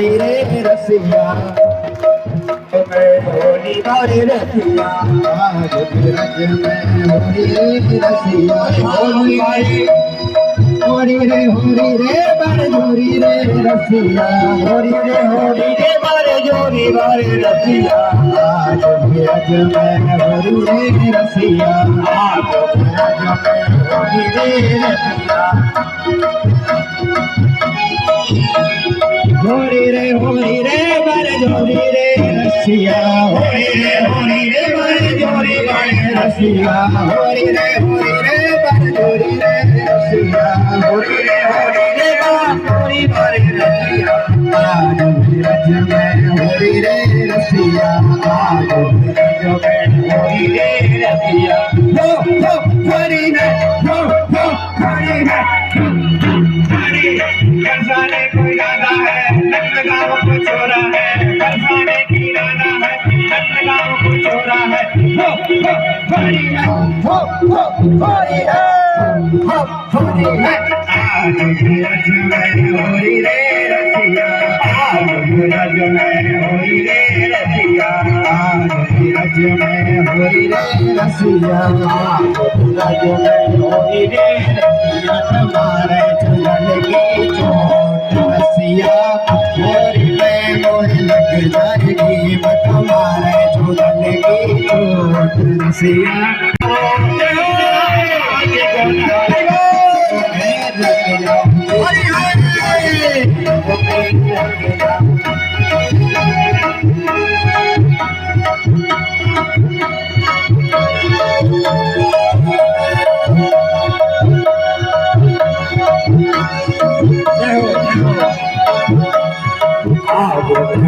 बारी रे रसिया होली बारी रसिया आज ब्रज में होली रे रसिया होली बारी होली रे बारे जोरी रे रसिया होली रे बारे जोरी बारे रसिया आज ब्रज में होली रे रसिया आज ब्रज में होली रे रसिया होली रे बारे जोरी रे रसिया होली रे बारे जोरी बारे रसिया होली रे बारे जोरी रे रसिया होली रे बारे रसिया आज ब्रज में होली रे रसिया आज ब्रज में होली रे रसिया हो होली रे हो होली रे करसाने कोई राधा है नंदगांव को छोरा है करसाने की राधा है नंदगांव को छोरा है हो होली है हो होली है हो होली है आज ब्रज में होली रे रसिया आज ब्रज में होली रे रसिया आज ब्रज में होली रे रसिया आज ब्रज में होली रे रसिया तुम्हारे झूलन की चोट रसिया होली में मोह लग जाएगी तुम्हारे झूलन की चोट रसिया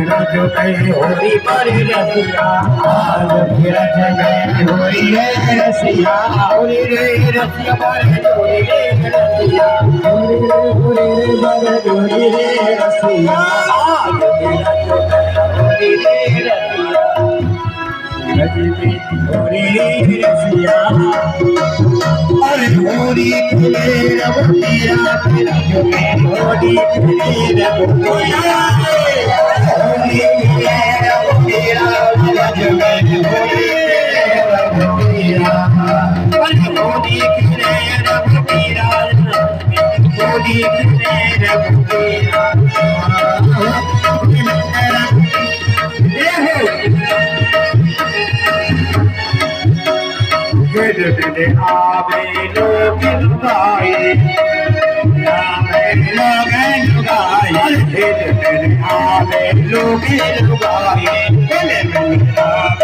होली बारी रसिया आज ब्रज में होली रे रसिया होली रे रसिया बारे जोरी रे रसिया होली रे बारे जोरी रे रसिया आज ब्रज में होली रे रसिया ब्रज में होली रे रसिया अरे होली खेले रघुवीरा ब्रज में होली खेले रघुवीरा होली खेले रघुवीरा ब्रज में होली रघुवीरा होली खेले रघुवीरा होली खेले रघुवीरा गिरगिरे आवे लोग लुगाए आवे लोग लुगाए गिरगिरे आवे लोग लुगाए गले में आवे